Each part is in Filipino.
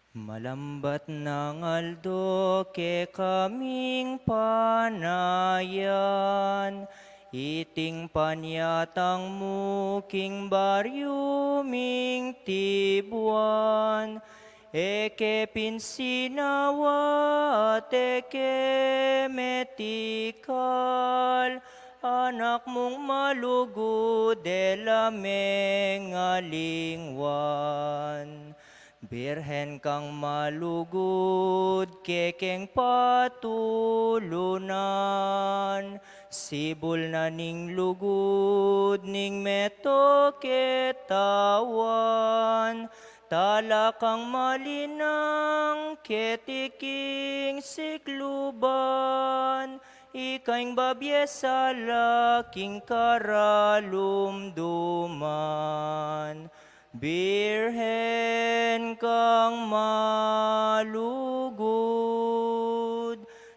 Malambat ng aldo ke kaming panayan, iting panyatang muking baryuming tibuan, eke pinsinawa at eke metikal, anak mong malugod elameng alingwan. Birhen kang malugod, kekeng patulunan, sibol na ning lugod, ning meto ketawan, talakang malinang, ketiking sikluban, ikaing babyesa laking karalumduman. Birhen kang malugod,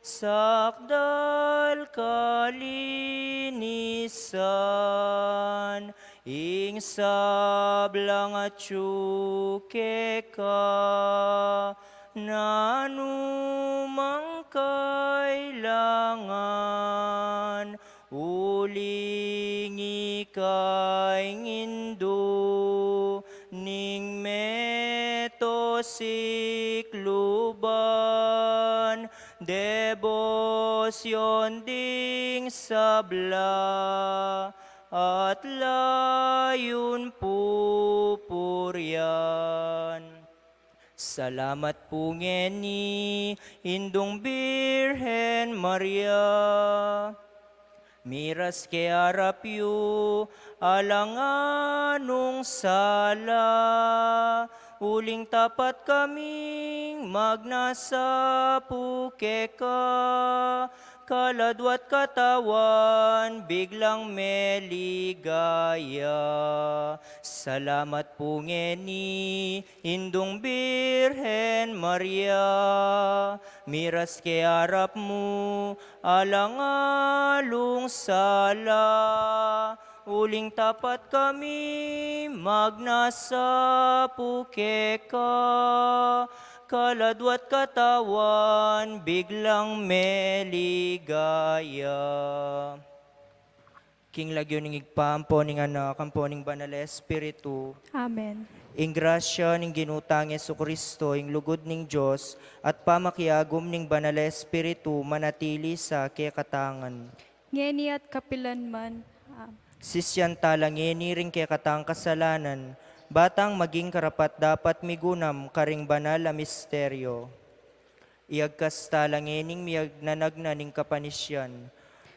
sakdal kalinisan, ing sablang at syuke ka, nanumang kailangan, uling ikay ngindo, ning meto sikluban, debosyon ding sabla, at layon pupuryan. Salamat po ngeni, Indong Birhen Maria. Miras ke arapyo, alanganong sala, uling tapat kaming magnasa puke ka, kaladwat katawan, biglang meligaya. Salamat po ngeni, Indong Birhen Maria, miras ke arap mo, alangalong sala, uling tapat kami magnasa puke ka, kaladwat katawan, biglang meligaya. King lagyo ning igpampo ning anak, ampo ning banal na Espiritu, Amen. ing grasya ning ginutang Jesucristo, ing lugod ning Dios at pamakiagom ning banal na Espiritu manatili sa kekatangan. Ngeni at kapilanman. Sisyan talangeni ring kekatang kasalanan, batang maging karapat dapat migunam karing banal a misteryo. Iagkas talangening miagnanagna ning kapanisyan,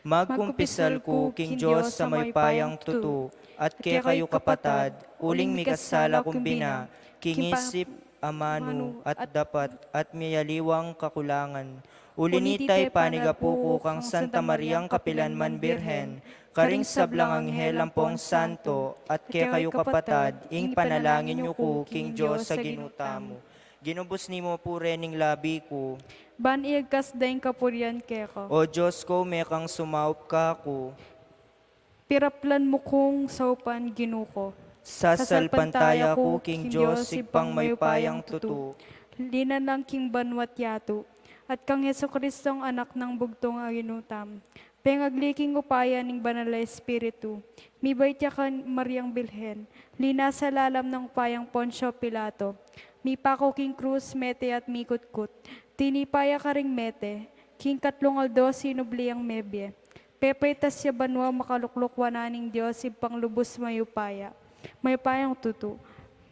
magkumpisal ko king Diyos sa may payang tutu, at kaya kayo kapatad, uling mikasala kumbina, king isip amano at dapat at miyaliwang kakulangan. Ulinitay panigapuko kang Santa Mariang Kapilanman Birhen, karing sablang anghel ampong santo, at kaya kayo kapatad, ing panalangin niyo ko king Diyos sa ginutamo. Ginubos ni mo po rening labi ko. Ban iagkas daing kapuryan keko. O Diyos ko, may kang sumaup ka ko. Piraplan mo kong saupan ginuko. Sasalpantaya ko, King Diyos, sigpang may payang tutu. Linan ng king banwat yato. At kang Yeso Kristong anak ng bugtong aginutam. Pengagliking upaya ning banal na Espiritu. Mibay tiya ka Mariang Bilhen. Lina sa lalam ng payang Poncio Pilato. Mipako king krus, mete at mikutkut. Tinipaya ka ring mete. King katlong aldo sinubliang mebye. Pepaitas siya banwa makalukluk wananing Diyos ipang lubos mayupaya. May payang tutu.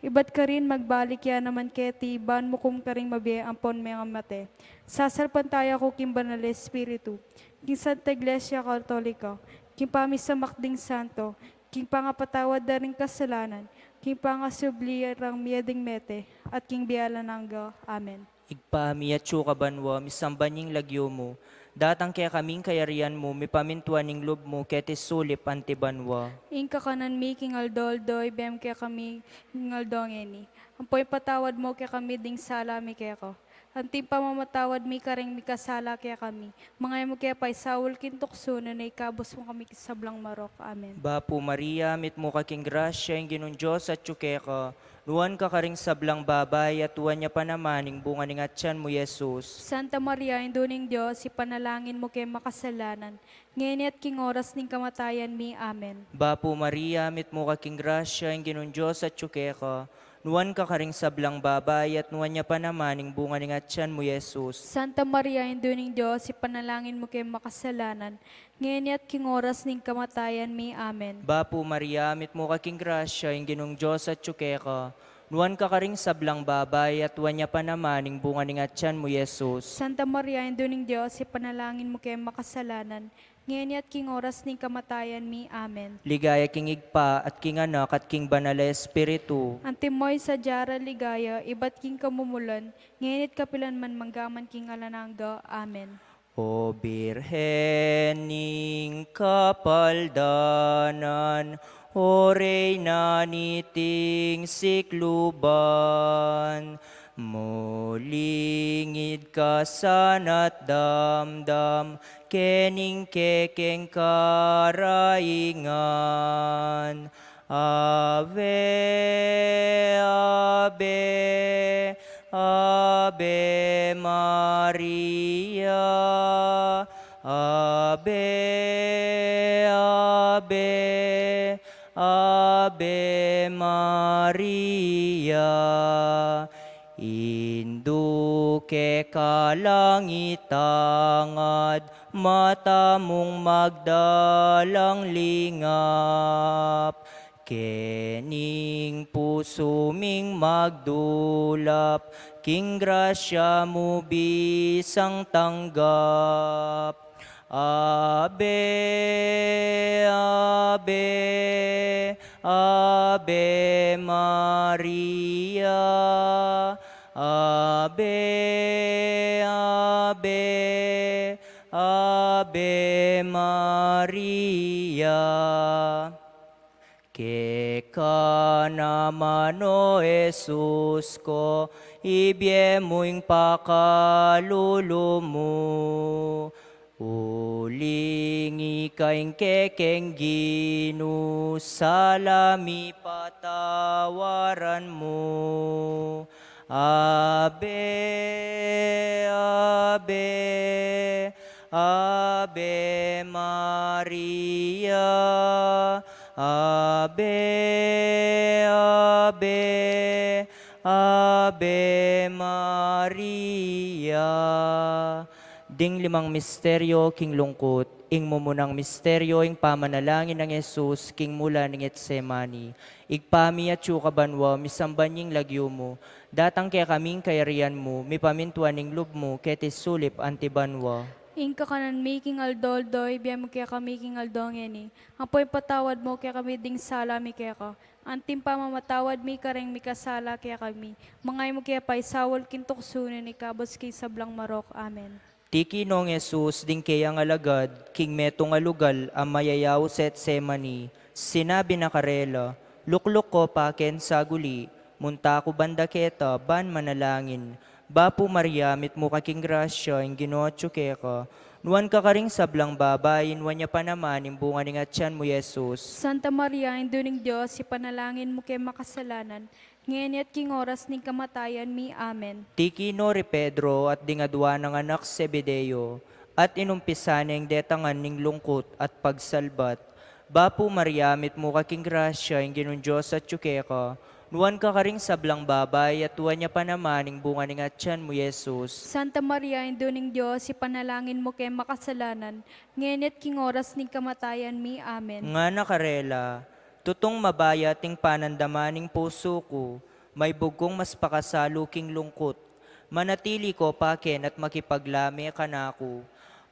Iba't ka rin magbalik ya naman keti, ban mo kung karing mabiya ampon mga mate. Sasalpantaya ko king banal na Espiritu, king Santa Iglesia Katolika, king pamisamakding santo, king pangapatawad na rin kasalanan, king pangasubliyarang miyading mete, at king biyalanangga. Amen. Igpami at syuka banwa, misambanying lagyo mo. Datang kaya kaming kayarian mo, may pamintuan ning loob mo, kete sulip antibanwa. Ing kakanan mi king aldoldoy, bem kaya kami king aldongeni. Ampoy patawad mo kaya kami ding salami kaya ko. Anting pamamatawad mi kareng mi kasala kaya kami. Mga mo kaya pa'y sawul kintukso na naikabos mo kami sablang marok. Amen. Bapo Maria, mit mo kaking grasya, yung ginon Diyos at tsuke ka. Nuwan ka karing sablang babay at tuwan niya pa naman, ing bunga ning atyan mo, Yesus. Santa Maria, Induning Diyos, ipanalangin mo kay makasalanan. Ngayon at king oras ning kamatayan mi. Amen. Bapo Maria, mit mo kaking grasya, yung ginon Diyos at tsuke ka. Nuwan ka karing sablang babay at nuwan niya pa naman, ing bunga ning atyan mo, Yesus. Santa Maria, Induning Diyos, ipanalangin mo kay makasalanan. Ngayon at king oras ning kamatayan mi. Amen. Bapo Maria, mit mo kaking grasya, yung ginong Diyos at tsuke ka. Nuwan ka karing sablang babay at tuwan niya pa naman, ing bunga ning atyan mo, Yesus. Santa Maria, Induning Diyos, ipanalangin mo kay makasalanan. Ngayon at king oras ning kamatayan mi. Amen. Ligaya king igpa at king anak at king banal na espiritu. Antimoy sa jara ligaya, iba't king kamumulan, ngayon at kapilan man manggaman king alanangga. Amen. O Birhen ning kapaldanan, o Reyna niting sikluban, mulingid ka sanat damdam, kening kekeng karaingan. Ave, Ave, Ave Maria, Ave, Ave, Ave Maria. Induke kalangitangad, mata mong magdalang lingap. Kening puso ming magdulap, king grasya mo bisang tanggap. Ave, Ave, Ave Maria, Ave, Ave, Ave Maria. Keka naman o Jesus ko, ibye mo'y pakalulumo mo. Uling ikaing kekeng ginu, salami patawaran mo. Ave, Ave, Ave Maria, Ave, Ave, Ave Maria. Ding limang misteryo, king lungkot, ing mumunang misteryo, ing pamanalangin ng Jesus, king mula ng Getsemani. Igpami at banwa, misambanying lagyo mo, datang kaya kaming kayarian mo, mipamintuan ning lub mo, ketis sulip antibanwa. Inka kanan making aldoldoy, biya mo kaya ka making aldongeni. Apoy patawad mo kaya kami ding sala mi kaya ka. Antim pamamatawad mi kareng mi kasala kaya kami. Mangay mo kaya pa isawol kintuksunin ni kabos kay sablang marok. Amen. Tiki nong Jesus, ding kayang alagad, king metong alugal, ang mayayaw set semani. Sinabi na karela, lukluk ko paken sa guli, munta ko banda keta, ban manalangin. Bapo Maria, mit mo kaking grasya, ing ginotso keka. Nuwan ka karing sablang babay, nuwan niya pa naman, yung bunga ning atyan mo, Jesus. Santa Maria, Induning Diyos, ipanalangin mo kay makasalanan. Ngayon at king oras ning kamatayan mi. Amen. Tiki no ri Pedro at dingadwa ng anak Zebedeo, at inumpisan ng detangan ning lungkot at pagsalbat. Bapo Maria, mit mo kaking grasya, ing ginon Diyos at tsukeka. Nuwan ka karing sablang babay at tuwan niya pa naman ing bunga ning atyan mo, Jesus. Santa Maria, Induning Diyos, ipanalangin mo kay makasalanan. Ngayon at king oras ning kamatayan mi. Amen. Nga nakarela, tutong mabaya ting panandamaning puso ko, may bugong mas pakasaluking lungkot. Manatili ko paken at makipaglami kanako.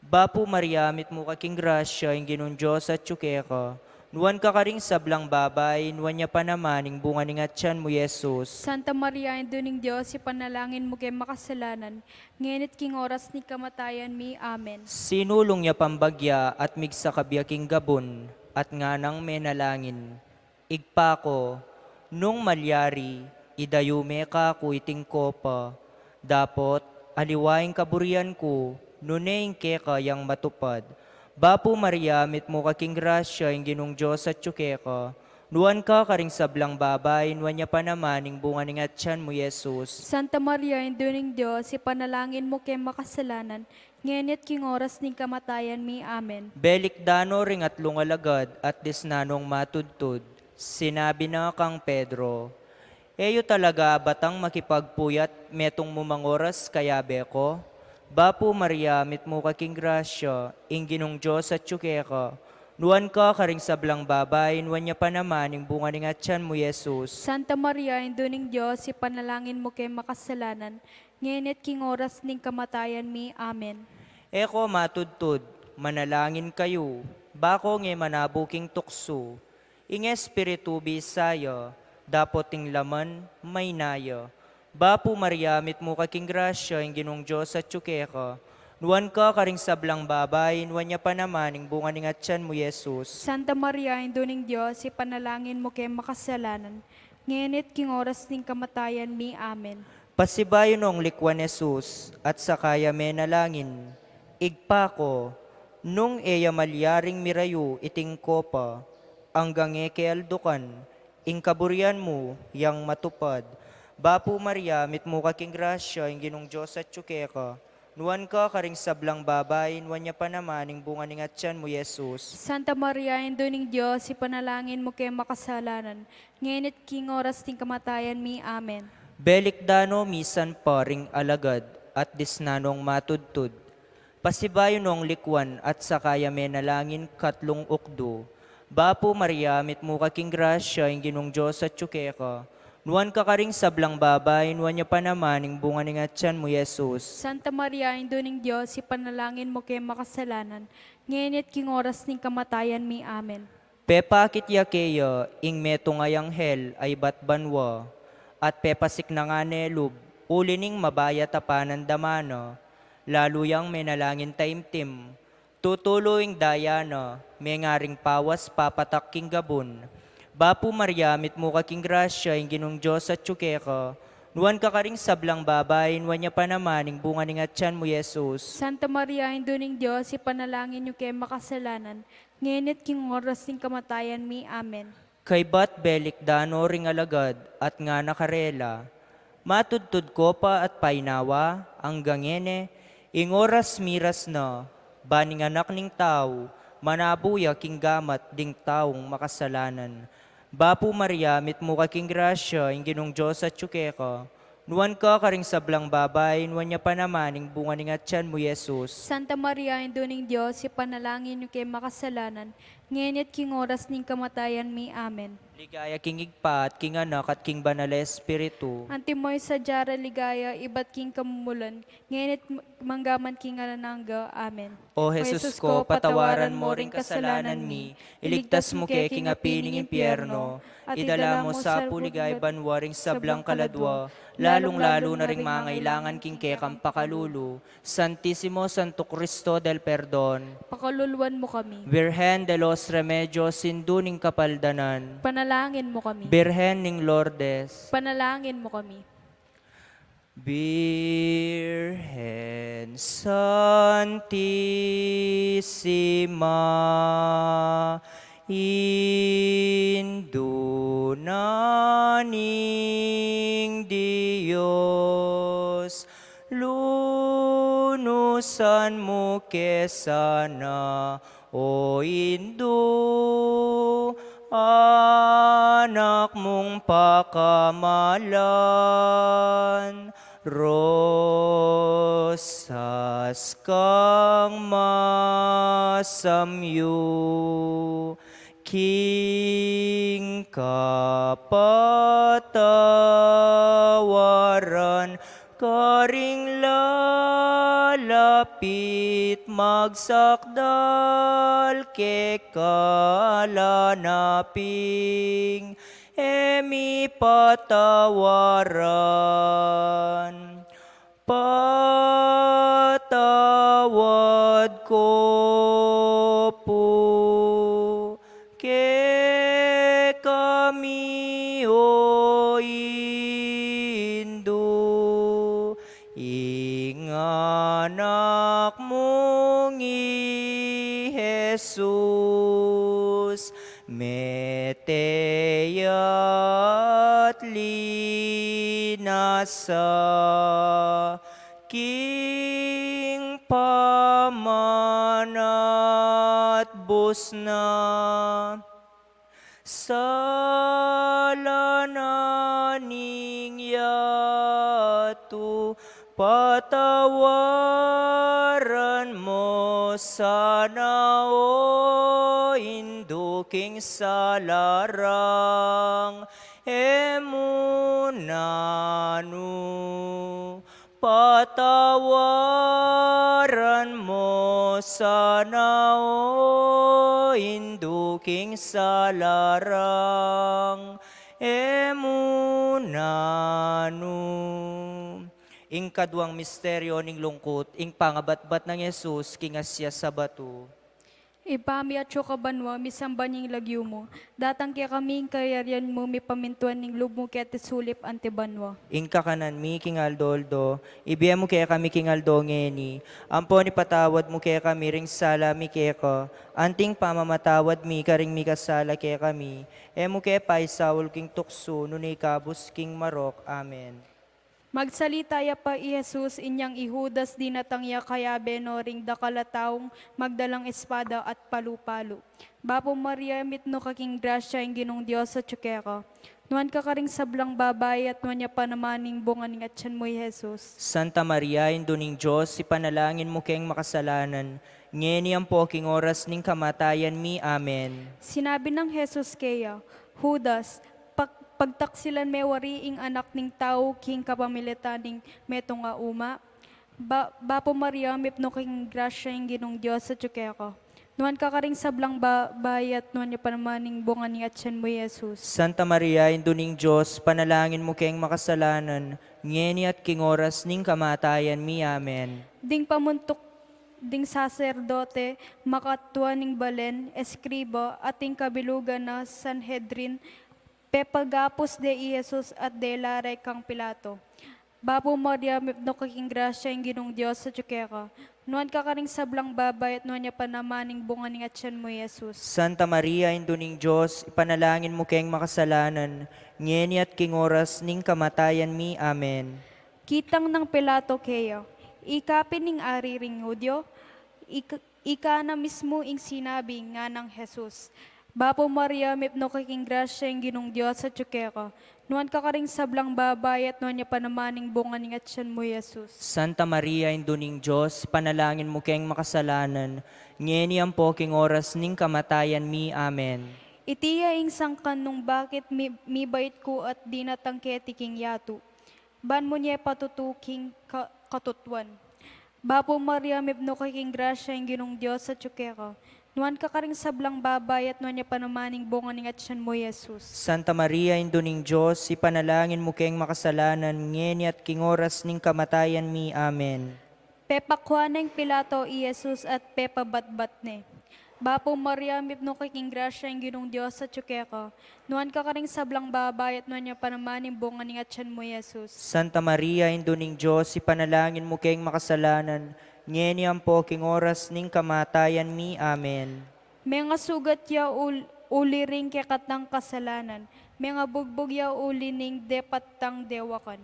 Bapo Maria, mit mo kaking grasya, ing ginon Diyos at tsukeka. Nuwan ka karing sablang babay, nuwan niya pa naman ing bunga ning atyan mo, Jesus. Santa Maria, Induning Diyos, ipanalangin mo kay makasalanan. Ngayon at king oras ni kamatayan mi. Amen. Sinulong niya pambagya at migsa kabiyaking gabon, at nga nang menalangin. Igpa ko, nung malyari, idayume ka ku iting kopa, dapot aliwaing kaburian ko, nuneng keka yang matupad. Bapo Maria, mit mo kaking grasya, yung ginong Diyos at tsukeka. Nuan ka karing sablang babay, nuan niya pa naman, ing bunga ning atyan mo, Yesus. Santa Maria, Induning Diyos, ipanalangin mo kay makasalanan, ngenit king oras ning kamatayan mi. Amen. Belik dano ring at lungalagad at disnanong matudtud. Sinabi na kang Pedro, eyo talaga batang makipagpuyat metong mumangoras kaya beko? Bapo Maria, mit mo kaking grasya, ing ginong Diyos at tsukeka. Nuan ka karing sablang babay, nuan niya pa naman, ing bunga ning atyan mo, Yesus. Santa Maria, Induning Diyos, ipanalangin mo kay makasalanan, ngenit king oras ning kamatayan mi. Amen. Eko matudtud, manalangin kayo, bako nge manabuking tukso. Ing espiritu bisaya, dapoting laman may naya. Bapo Maria, mit mo kaking grasya, ing ginong Diyos at tsukeka. Nuan ka karing sablang babay, nuan niya pa naman, ing bunga ning atyan mo, Yesus. Santa Maria, Induning Diyos, ipanalangin mo kay makasalanan, ngenit king oras ning kamatayan mi. Amen. Pasibayo nung likwan Jesus, at sakaya menalangin. Igpa ko, nung eya malyaring mirayo iting kopa, anggang eke aldukan, ing kaburian mo, yang matupad. Bapo Maria, mit mo kaking grasya, ing ginong Diyos at tsukeka. Nuan ka karing sablang babay, nuan niya pa naman, ing bunga ning atyan mo, Yesus. Santa Maria, Induning Diyos, ipanalangin mo kay makasalanan, ngenit king oras ning kamatayan mi. Amen. Belik dano misan pa ring alagad, at disnanong matudtud. Pasibayo nung likwan at sakaya menalangin katlong ukdo. Bapo Maria, mit mo kaking grasya, ing ginong Diyos at tsukeka. Nuan ka karing sablang babay, nuan niya pa naman, ing bunga ning atyan mo, Yesus. Santa Maria, Induning Diyos, ipanalangin mo kay makasalanan, ngenit king oras ning kamatayan mi. Amen. Pepakit yakeya, ing meto ngayang hel ay batbanwa, at pepasik na nga nelub, ulining mabaya tapanan damana, laluyang menalangin taimtim, tutuloing dayana, may ngaring pawas papatak king gabon. Bapo Maria, mit mo kaking grasya, ing ginong Diyos at tsukeka. Nuan ka karing sablang babay, nuan niya pa naman, ing bunga ning atyan mo, Yesus. Santa Maria, Induning Diyos, ipanalangin niyo kay makasalanan, ngenit king oras ning kamatayan mi. Amen. Kay bat belik dano ring alagad, at nga nakarela. Matudtud ko pa at painawa, ang gangene, ing oras miras na, baning anak ning tao, manabuya king gamat ding taong makasalanan. Bapo Maria, mit mo kaking grasya, ing ginong Diyos at tsukeka. Nuan ka karing sablang babay, nuan niya pa naman, ing bunga ning atyan mo, Yesus. Santa Maria, Induning Diyos, ipanalangin niyo kay makasalanan, ngenit king oras ning kamatayan mi. Amen. Ligaya king igpa at king anak at king banal na espiritu. Antimoy sa jara ligaya, ibat king kamumulan, ngenit manggaman king alanangga. Amen. O Jesus ko, patawaran mo ring kasalanan mi, iligtas mo kay king apining impyerno, at idala mo sa puligay banwaring sablang kaladwa, lalong-lalo na ring mangailangan king kekang pakalulu. Santissimo Santo Cristo del Perdon, Pakaluluan mo kami. Virgen de los Remedios, sinduning kapaldanan, Panalangin mo kami. Birhen ning Lourdes, Panalangin mo kami. Virgen Santissima, indunaning Diyos, lunusan mo kesana, o Indo, anak mong pakamalan, rosas kang masamyo, king kapatawaran, karing lalapit magsakdal ke kalanaping emi patawaran. Patawad ko po ke kami o Indo, ingat Meteat linasa king pamanat busna salananing yatu patawaran mo sana o induking salarang emunanu patawaran mo sana o induking salarang emunanu. Ing kadwang misteryo ning lungkot, ing pangabatbat ng Yesus, kingasya sa bato. Ipami at banwa, misamban yung lagyo mo. Datang kaya kaming kayaryan mo, mi pamintuan ning lubmo kaya tisulip ante banwa. Ing kakanan mi kingaldoldo, ibiya mo kaya kami kingaldo ngeni. Ampo ni patawad mo kaya kami ring sala mi kaya ko. Anting pamamatawad mi karing mi kasala kaya kami. Emo kaya paisawol king tukso, nunay kabus king marok. Amen. Magsalita ya pa i Jesus inyang ihudas dinatang ya kaya benoring dakalataong magdalang espada at palu-palo. Bapo Maria mitno kaking grasya ing ginong Diyos sa tsukeka. Nuan ka karing sablang babay at nuan niya panamaning bunganing at tiyan mo Jesus. Santa Maria, induning Diyos, ipanalangin mo kayong makasalanan. Ngeni ang poking oras ning kamatayan mi. Amen. Sinabi ng Jesus kaya, Judas, pagtaksilan may wariing anak ning tao king kapamilitaning metong nga uma. Bapo Maria, mipno king grasya ing ginong Diyos sa tsukeka. Nuan ka karing sablang bayat, nuan niya panamaning bunga ni atyan mo Jesus. Santa Maria, induning Diyos, panalangin mo kayong makasalanan. Ngeni at king oras ning kamatayan mi. Amen. Ding pamuntok ding saserdote, makatuan ning balen, eskriba, ating kabilugan na Sanhedrin, pepagapos de Jesus at de laray kang Pilato. Bapo Maria, mipno kaking grasya ing ginong Diyos sa tsukeka. Nuan ka karing sablang babay at nuan niya panamaning bunga ning atyan mo Jesus. Santa Maria, induning Diyos, ipanalangin mo kayong makasalanan. Ngeni at king oras ning kamatayan mi. Amen. Kitang ng Pilato kaya, ikapin ning ari ring Hudyo, ika na mismo ing sinabi nga ng Jesus. Bapo Maria, mipno kaking grasya ing ginong Diyos sa tsukeka. Nuan ka karing sablang babay at nuan niya panamaning bunga ning atyan mo Jesus. Santa Maria, induning Diyos, panalangin mo kayong makasalanan. Ngeni ang poking oras ning kamatayan mi. Amen. Itiya ing sangkan nung bakit mi bait ko at dinatang ketiking yatu. Ban mo niya patutuking katutwan. Bapo Maria, mipno kaking grasya ing ginong Diyos sa tsukeka. Nuan ka karing sablang babay at nuan niya panamaning bunga ning atyan mo Jesus. Santa Maria, induning Diyos, ipanalangin mo kayong makasalanan. Ngeni at king oras ning kamatayan mi. Amen. Pepakwa ng Pilato i Jesus at pepabatbat ne. Bapo Maria, mipno kaking grasya ing ginong Diyos sa tsukeka. Nuan ka karing sablang babay at nuan niya panamaning bunga ning atyan mo Jesus. Santa Maria, induning Diyos, ipanalangin mo kayong makasalanan. Ngeni ang poking oras ning kamatayan mi. Amen. Mga sugat ya uli ring katang kasalanan. Mga bugbog ya uli ning depatang dewakan.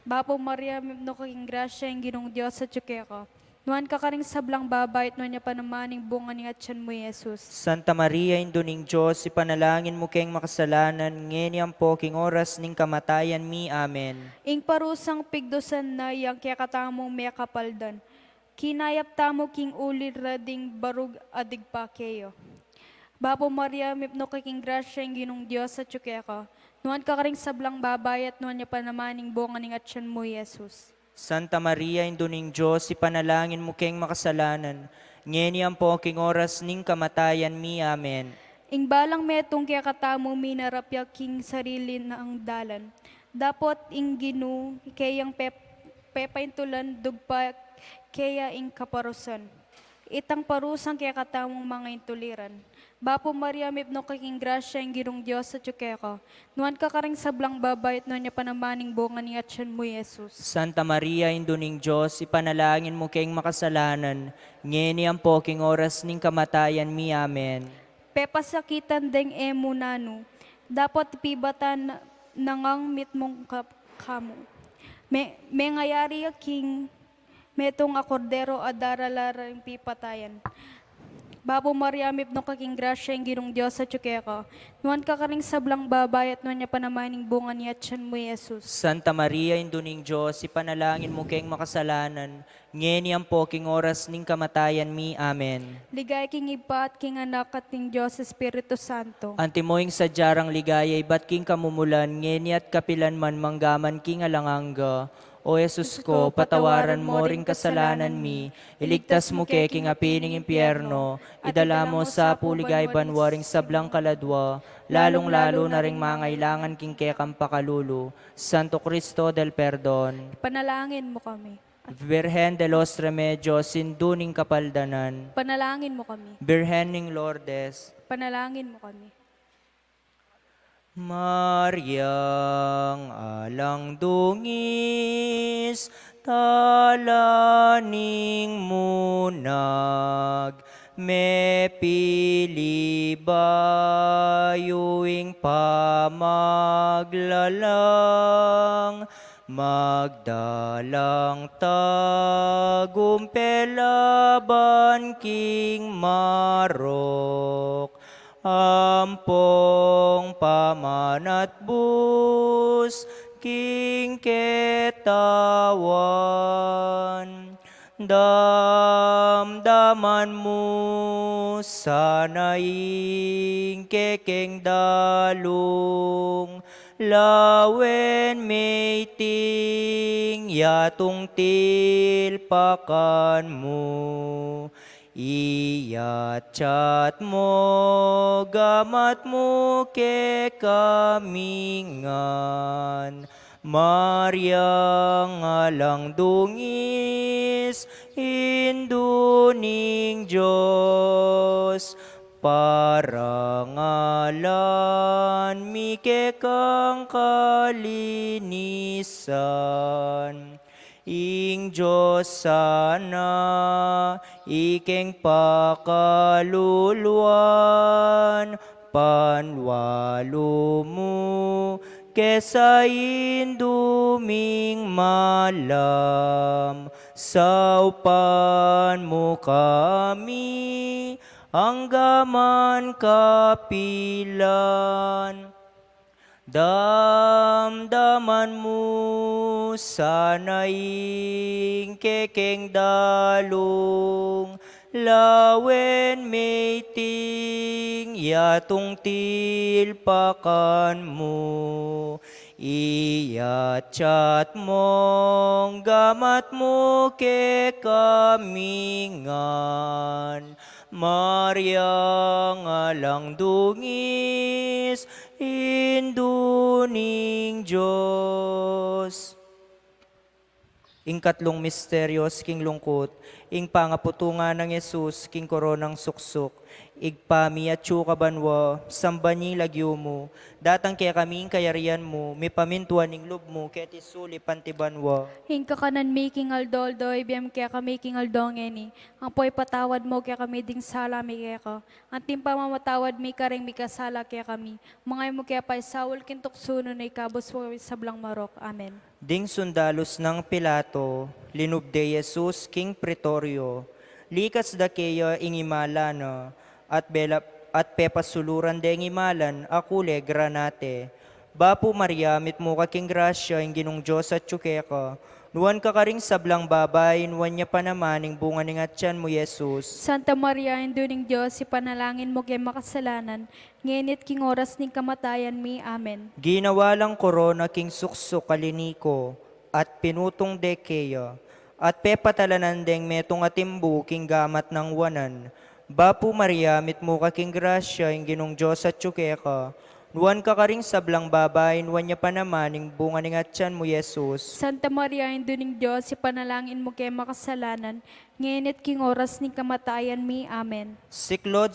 Bapo Maria, mipno kaking grasya ing ginong Diyos sa tsukeka. Nuan ka karing sablang babay at nuan niya panamaning bunga ning atyan mo Jesus. Santa Maria, induning Diyos, ipanalangin mo kayong makasalanan. Ngeni ang poking oras ning kamatayan mi. Amen. Ing parusang pigdosan na yang katamong may kapaldan. Kinayap tamo king ulir rading barug adig pa kayo. Bapo Maria, mipno kaking grasya ing ginong Diyos sa tsukeka. Nuan ka karing sablang babay at nuan niya panamaning bunga ning atyan mo Jesus. Santa Maria, induning Diyos, ipanalangin mo kayong makasalanan. Ngeni ang poking oras ning kamatayan mi. Amen. Ing balang metong kaya katamo minarapya king sarili na ang dalan. Dapot ing ginu kayang pepaintulan dugpa kaya ing kaparusan. Itang parusang kaya katamong mga intuliran. Bapo Maria, mipno kaking grasya ing ginong Diyos sa tsukeka. Nuan ka karing sablang babay at nuan niya panamaning bunga ni atyan mo Jesus. Santa Maria, induning Diyos, ipanalangin mo kayong makasalanan. Ngeni ang poking oras ning kamatayan mi. Amen. pepasakitan deng emo nanu, dapat pibatan nangang mitmong kamu. May ngayari king metong akordero adaralara yung pipatayan. Bapo Maria, mipno kaking grasya yung ginong Diyos sa tsukeka. Nuan ka karing sablang babay at nuan niya panamaning bunga niya tiyan mo, Jesus. Santa Maria, Induning Diyos, ipanalangin mo keng makasalanan, ngeni ang poking oras ning kamatayan mi. Amen. Ligay king iba at king anak at king Diyos Espiritu Santo. Antimoing sa jarang ligaya, ba't king kamumulan, ngeni at kapilan man manggaman king alanganga. O Jesus ko, patawaran mo ring kasalanan mi, iligtas mo king apining impyerno, idala mo sa puligay banwaring sablang kaladwa, lalong-lalo na ring mangailangan king kekang pakalulu. Santo Cristo del Perdon, Panalangin mo kami. Virgen de los Remedios, sinduning kapaldanan, Panalangin mo kami. Birhen ning Lourdes, Panalangin mo kami. Maryang alang dungis, talaning munag, me pilibayuing pamaglalang, magdalang tagumpelaban king marok, ampong pamanat bus king ketawan, damdaman mo sanaing kekeng dalung, lawen meiting yatung tilpakan mo. Iyat mo, gamat mo ke kamingan, Maryang alang dungis, induning Diyos, parangalan mi ke kang kalinisan. Ing Diyos sana, ikeng pakaluluan, panwalo mo, kesa induming malam, saupan mo kami, anggaman kapilan. Damdaman mo sanaing kekeng dalung, lawen meiting yatung tilpakan mo. Iyat mong gamat mo ke kamingan, Maryang alang dungis, induning Diyos. Ing katlong misteryos king lungkot, ing pangaputungan ng Yesus king koronang suksok, igpami at banwa, sambani lagyo mo, datang kaya kaming kayarian mo, may pamintuan ning lub mo, kaya tisuli pantibanwa. Hingka kanan making aldoldo, ibiyam kaya ka making aldongeni. Ang po'y patawad mo kaya kami ding sala mi kaya ka. Ang timpa mamatawad mi karing mi kasala kaya kami. Mga mo kaya pa isawal kintok suno na ikabos mo sa blang marok. Amen. Ding sundalos ng Pilato, linubde Jesus king pretorio, likas da kaya ingimala na, at pepasuluran de ingimalan, akule granate. Bapo Maria, mitmo ka king grasya, ing ginong Diyos at tsukeka, nuwan ka karing sablang babay, nuwan niya pa naman, ing bunga ning atyan mo, Jesus. Santa Maria, induning Diyos, ipanalangin mo kaya makasalanan, ngenit king oras ning kamatayan mi. Amen. Ginawa lang korona king sukso kaliniko, at pinutong dekeya, at pepatalanan deng metong atimbu king gamat ng wanan. Bapo Maria, mitmo ka king grasya, ing ginong Diyos at tsukeka, nuwan ka karing sablang babay, nuwan niya pa naman, ing bunga ning atyan mo, Jesus. Santa Maria, induning Diyos, ipanalangin mo kaya makasalanan, ngenit king oras ning kamatayan mi. Amen. Siklod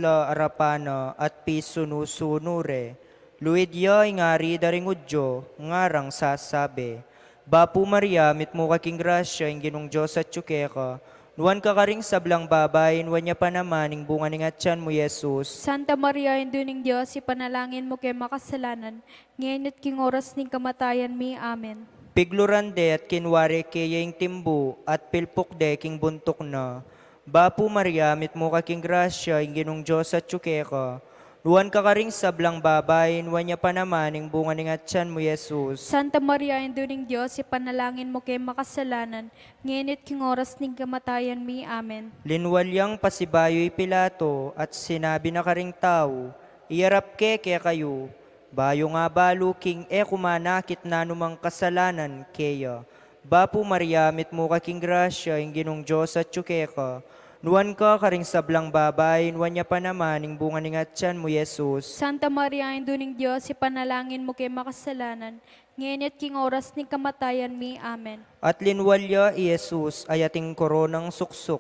la arapana, at pisunusunure, luidya ingari daring udyo, ngarang sasabi. Bapo Maria, mitmo ka king grasya, ing ginong Diyos at tsukeka, Nuan ka karing sablang babayin, wanya pa naman, ing bunga ni nga tiyan mo, Jesus. Santa Maria, Ino ning Diyos, ipanalangin mo kay makasalanan, ngayon at king oras ning kamatayan mi. Amen. Piglurande at kinwari kaya ing timbu, at pilpok de king buntok na. Bapu Maria, mit mo ka king grasya, ing ginong Diyos at tsuke ka. Nuan ka karing sablang babayin, wanya pa naman, ing bunga ni nga tiyan mo, Jesus. Santa Maria, Ino ning Diyos, ipanalangin mo kay makasalanan, ngayon at king oras ning kamatayan mi. Amen. Linwalyang pasibayo'y Pilato, at sinabi na karing tao, iyarap kaya kayo, bayo nga balo king kumanakit na numang kasalanan kaya. Bapu Maria, mit mo ka king grasya, ing ginong Diyos at tsuke ka. Nuan ka karing sablang babayin, wanya pa naman, ing bunga ni nga tiyan mo, Jesus. Santa Maria, Ino ning Diyos, ipanalangin mo kay makasalanan, ngayon at king oras ning kamatayan mi. Amen. At linwalya Jesus ay ating koronang suksok,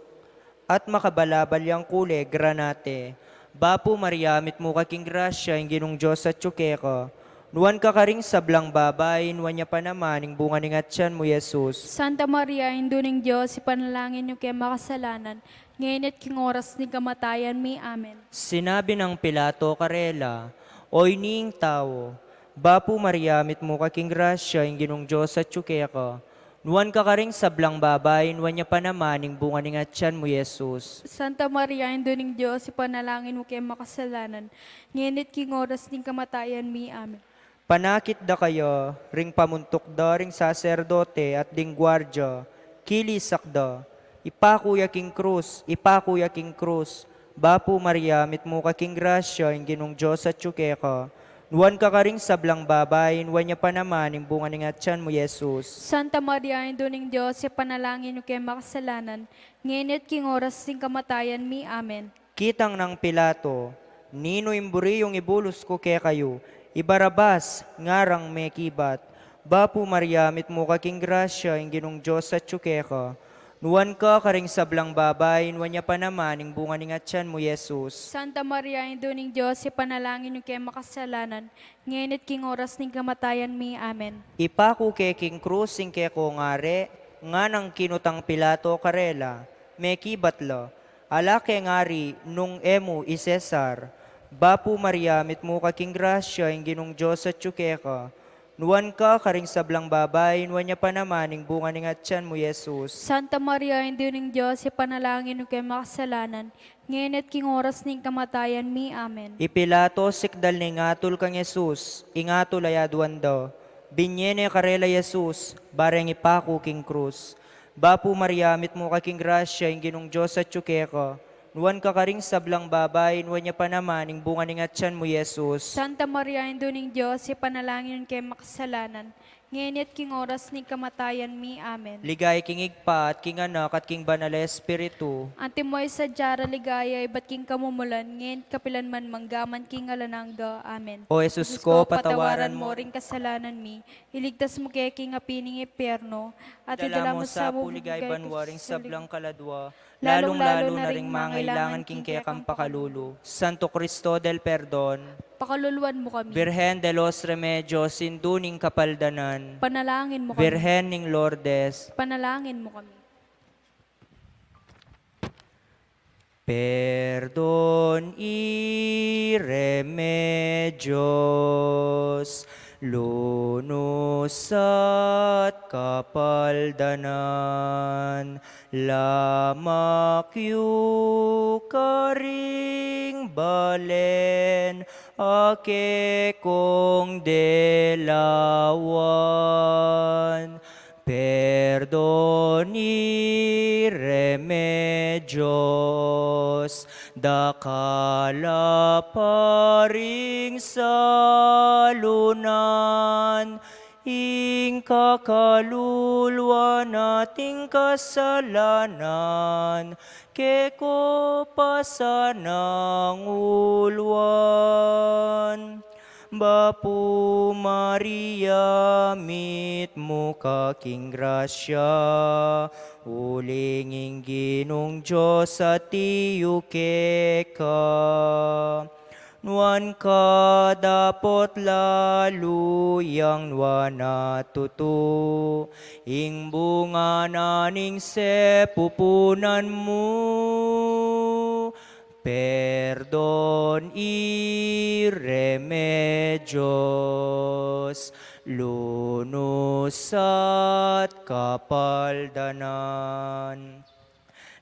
at makabalabalyang kule granate. Bapu Maria, mit mo ka king grasya, ing ginong Diyos at tsuke ka. Nuan ka karing sablang babayin, wanya pa naman, ing bunga ni nga tiyan mo, Jesus. Santa Maria, Ino ning Diyos, ipanalangin niyo kay makasalanan, ngayon at king oras ning kamatayan mi. Amen. Sinabi ng Pilato karela, oy ning tao, Bapu Maria, mit mo ka king grasya, ing ginong Diyos at tsuke ka. Nuan ka karing sablang babayin, wanya pa naman, ing bunga ni nga tiyan mo, Jesus. Santa Maria, Ino ning Diyos, ipanalangin mo kay makasalanan, ngayon at king oras ning kamatayan mi. Amen. Panakit da kayo, ring pamuntok da, ring saserdote at ding gwardya, kilisak da, ipakuya king krus, Bapu Maria, mit mo ka king grasya, ing ginong Diyos at tsuke ka. Nuan ka karing sablang babayin, wanya pa naman, ing bunga ni nga tiyan mo, Jesus. Santa Maria, Ino ning Diyos, ipanalangin niyo kay makasalanan, ngayon at king oras ning kamatayan mi. Amen. Kitang ng Pilato, nino imburi yung ibulos ko kaya kayo, ibarabas, ngarang may kibat. Bapu Maria, mit mo ka king grasya, ing ginong Diyos at tsuke ka. Nuan ka karing sablang babayin, wanya pa naman, ing bunga ni nga tiyan mo, Jesus. Santa Maria, Ino ning Diyos, ipanalangin niyo kay makasalanan, ngayon at king oras ning kamatayan mi. Amen. Ipaku ke king krus, ing ke ko ngare, nga nang kinutang Pilato karela, may kibatla, ala ke ngari, nung emu i Cesar. Bapu Maria, mit mo ka king grasya, ing ginong Diyos at tsuke ka. Nuan ka karing sablang babayin, wanya pa naman, ing bunga ni nga tiyan mo, Jesus. Santa Maria, Ino ning Diyos, ipanalangin niyo kay makasalanan, ngayon at king oras ning kamatayan mi. Amen. Ipilato sikdal ni ngatul kang Jesus, ingatul ayaduan daw. Binyene karela Jesus, bareng ipaku king krus. Bapu Maria, mit mo ka king grasya, ing ginong Diyos at tsuke ka. Nuan ka karing sablang babayin, wanya pa naman, ing bunga ni nga tiyan mo, Jesus. Santa Maria, Ino ning Diyos, ipanalangin niyo kay makasalanan, ngayon at king oras ning kamatayan mi. Amen. Ligay king igpa at king anak at king banal na espiritu. Antimoy sa jara ligaya, iba't king kamumulan, ngayon kapilan man manggaman king alanangga. Amen. O Jesus ko, patawaran mo mo ring kasalanan mi, iligtas mo kay king apining eperno, at Dala mo sa puligay banwaring sablang kaladwa, lalong-lalo na ring mangailangan king kaya kang pakalulu. Santo Cristo del Perdon, pakaluluan mo kami. Virgen de los Remedios, sinduning kapaldanan, Panalangin mo kami. Virgen ning Lourdes, Panalangin mo kami. Perdon y remedios, lunus at kapaldanan, lamak yu karing balen, ake kong delawan. Perdoni remedios, dakala paring salunan, ing kakalulwa nating kasalanan, keko pasanang ulwan. Bapu Maria, mit mo ka king grasya, ulinging ginong Diyos at tiyuke ka. Nuan ka dapot laluyang nuana tutu, ing bunga naning sepupunan mo. Perdon iremedios, lunus at kapaldanan.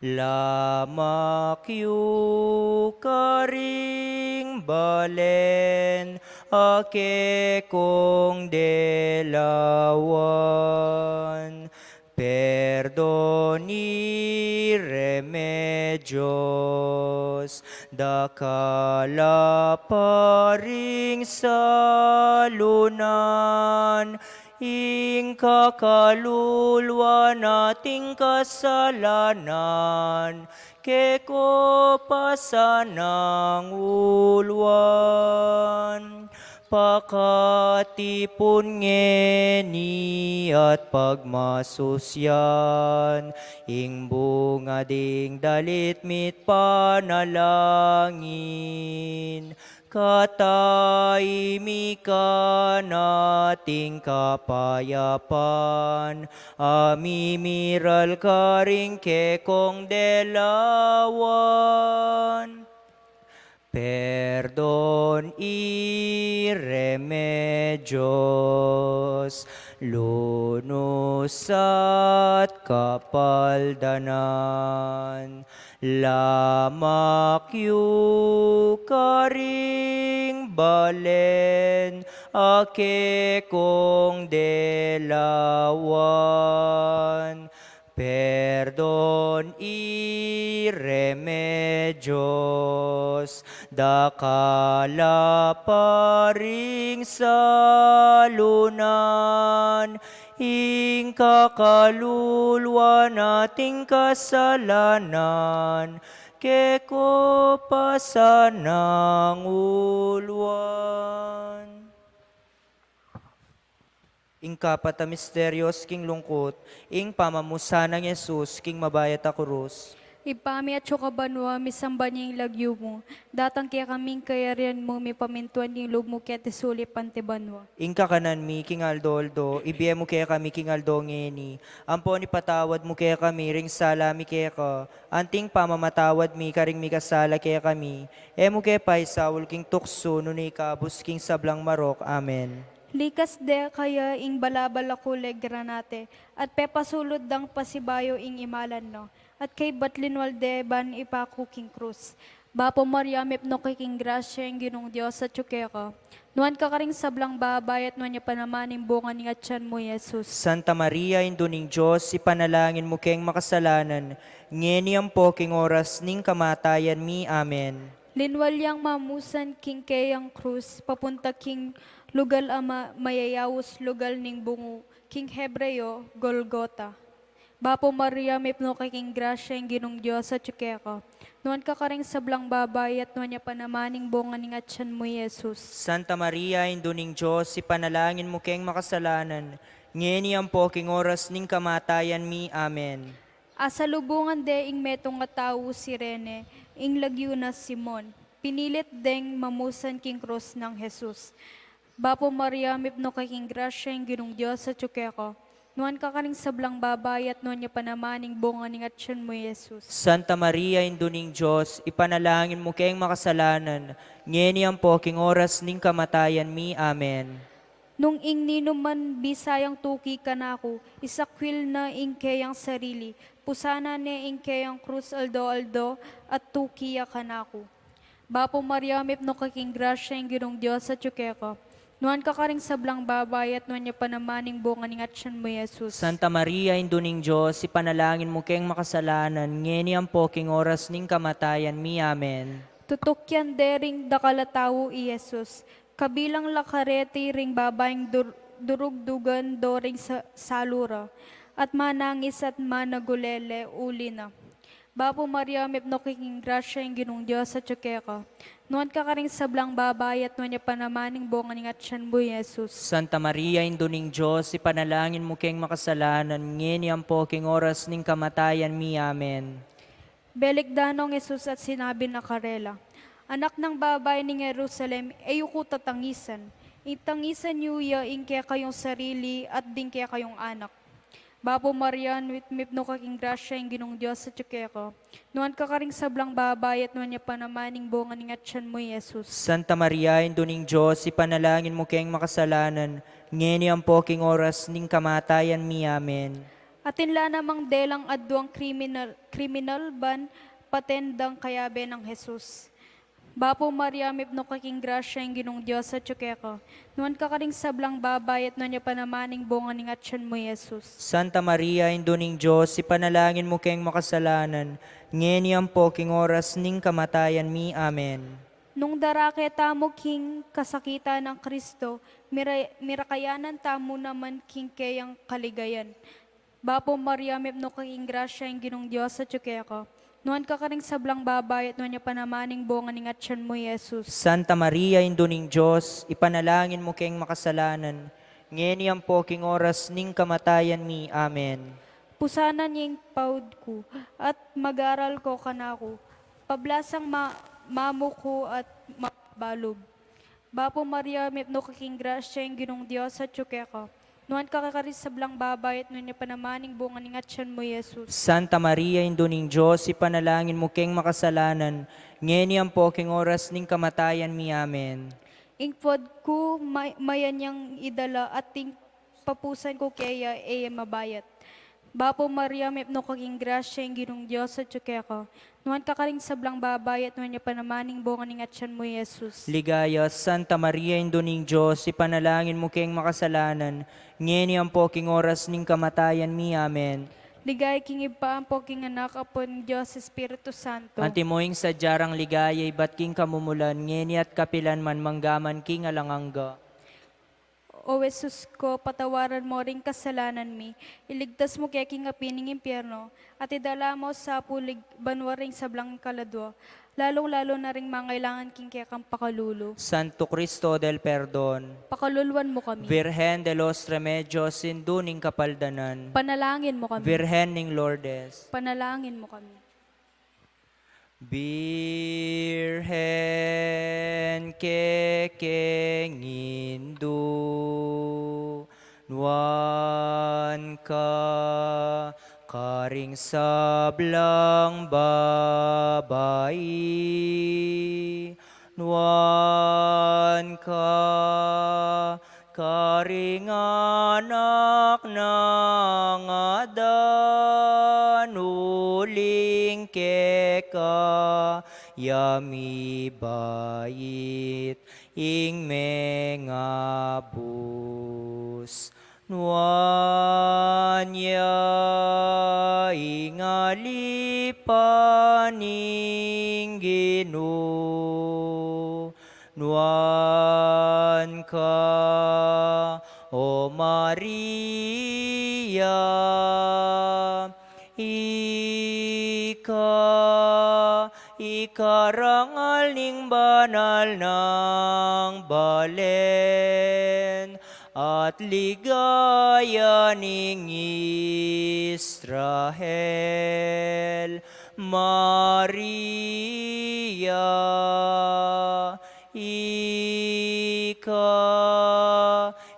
Lamak yu karing balen, ake kong delawan. Perdoni remedios, dakala paring salunan, ing kakalulwa nating kasalanan, keko pasanang ulwan. Pakatipon ngeni at pagmasusyan, ing bunga ding dalit mit panalangin. Kataimikan nating kapayapan, amimiral karing kekong delawan. Perdon iremedios, lunus at kapaldanan. Lamak yu karing balen, ake kong delawan. Perdon iremedios, dakala paring salunan, ing kakalulwa nating kasalanan, keko pasanang ulwan. Ing kapat a misteryos king lungkot, ing pamamusa ng Yesus king mabayat a krus. Ipami at banwa, misamba niya yung lagyo mo. Datang kaya kaming kayarian mo, may pamintuan yung loob mo kaya tisuli pante banwa. Ing kakanan mi king aldoldo, ibiye mo kaya kami king aldo ngeni. Ampo ni patawad mo kaya kami, ring sala mi kaya ka. Anting pamamatawad mi, karing mi kasala kaya kami. Emo kaya pa isawul king tukso, nunay kabus king sablang marok. Amen. Likas de kaya ing balabala kuleg granate, at pepasulod dang pasibayo ing imalan no, at kay batlinwal de ban ipaku king krus. Bapo Maria mepno kay king grasya ing ginong Diyos sa tsukeka. Nuan ka karing sablang babayat nuan niya panamaning bunga ni atyan mo, Jesus. Santa Maria, Induning Diyos, ipanalangin mo keng makasalanan, ngeni ang poking oras ning kamatayan mi. Amen. Linwal yang mamusan king kayang krus, papunta king lugal ama mayayawos lugal ning bungu, king Hebreo, Golgota. Bapo Maria, may pno kay king grasya yung ginong Diyos sa tsukeka. Nuan ka karing sablang babayat nuan niya panamaning bunga ning atyan mo, Jesus. Santa Maria, Induning Diyos, ipanalangin mo keng makasalanan, ngeni ang poking oras ning kamatayan mi. Amen. Asalubungan de ing metong nga tao si Rene, ing lagyo na Simon. Pinilit deng mamusan king cross ng Jesus. Bapo Maria, mipno kay king grasya yung ginong Diyos sa tsukeko. Nuan ka kaning sablang babayat nuan niya panamaning bunga ning atyan mo, Jesus. Santa Maria, Induning Diyos, ipanalangin mo keng makasalanan, ngeni ang poking oras ning kamatayan mi. Amen. Nung ing ninuman bisayang tuki ka na ako, isakwil na ing kayang sarili, pusana ne ing kayang krus aldo-aldo, at tukiya ka na ako. Bapo Maria, mipno ka king grasya yung ginong Diyos sa tsukeko. Nuan ka karing sablang babayat nuan niya panamaning bunga ning atyan mo, Jesus. Santa Maria, Induning Diyos, ipanalangin mo keng makasalanan, ngeni ang poking oras ning kamatayan mi. Amen. Tutukyan dering dakalatawo i Jesus. Kabilang lakareti ring babaeng durugdugan doring sa salura. At manangis at managulele uli na. Bapo Maria, mipno king grasya yung ginong Diyos sa tsukeka. Nuan ka karing sablang babayat nuan niya panamaning bunga ning atyan mo, Jesus. Santa Maria, Induning Diyos, ipanalangin mo keng makasalanan, ngeni ang poking oras ning kamatayan mi. Amen. Belik danong Jesus at sinabi na karela. Anak ng babay ni Jerusalem, ayuko tatangisan. Itangisan niyo ya kaya kayong sarili at din kaya kayong anak. Bapo Marian, with mipno kaking grasya yung ginong Diyos sa tsukeko. Nuan ka karing sablang babay at nuan niya panamaning bunga ng atyan mo, Jesus. Santa Maria, Induning Diyos, ipanalangin mo kayong makasalanan, ngeni ang poking oras ning kamatayan mi. Amen. Atinla namang delang adduang criminal ban patendang kayabe ng Jesus. Bapo Maria, mipno kaking grasya yung ginong Diyos sa tsukeko. Nuan ka karing sablang babay at nuan niya panamaning bunga ng atyan mo, Jesus. Santa Maria, Induning Diyos, ipanalangin mo kayong makasalanan, ngeni ang poking oras ning kamatayan mi. Amen. Nung darake tamo king kasakita ng Kristo, mirakayanan tamo naman king kayang kaligayan. Bapo Maria, mipno kaking grasya yung ginong Diyos sa tsukeko. Nuan ka karing sablang babay at nuan niya panamaning bunga ng atyan mo, Jesus. Santa Maria, Induning Diyos, ipanalangin mo kayong makasalanan, ngeni ang poking oras ning kamatayan mi. Amen. Pusanan niyang paud ko at mag-aral ko kanako. Pablasang mamo ko at mabalog. Bapo Maria, mipno kaking grasya yung ginong Diyos sa tsukeko. Nuan ka kakaris sablang babay at nuan niya panamaning bunga ng atyan mo, Jesus. Santa Maria, Induning Diyos, ipanalangin mo kayong makasalanan, ngeni ang poking oras ning kamatayan mi. Amen. Ingpod ko mayan niyang idala at ting papusan ko kaya mabayat. Bapo Maria, mipno kaking grasya yung ginong Diyos sa tsukeko. Nuan ka karing sablang babay at nuan niya panamaning bunga ng atyan mo, Jesus. Ligaya, Santa Maria, Induning Diyos, ipanalangin mo kayong makasalanan, ngeni ang poking oras ning kamatayan mi. Amen. Ligay king ipaampo king anak apon Diyos Espiritu Santo. Antimoing sa jarang ligaya, ibat king kamumulan, ngeni at kapilan man manggaman king alangangga. O Jesus ko, patawaran mo ring kasalanan mi. Iligtas mo kaya king apining impyerno, at idala mo sa pulig banwaring sablang kaladwa. Lalong-lalo na ring mangailangan king kaya kang pakalulo. Santo Cristo del Perdon, Pakaluluan mo kami. Virgen de los Remedios, induning kapaldanan, Panalangin mo kami. Virgen ning Lourdes, Panalangin mo kami. Birhen kekengindu, nuan ka karing sablang babayi, nuan ka karing anak ng Adan, uling keka yami bait ing mengabus, nuan ya ingalipaning Gino, nuan ka o Maria, ikarangal ning banal ng balen, at ligaya ning Israel. Maria,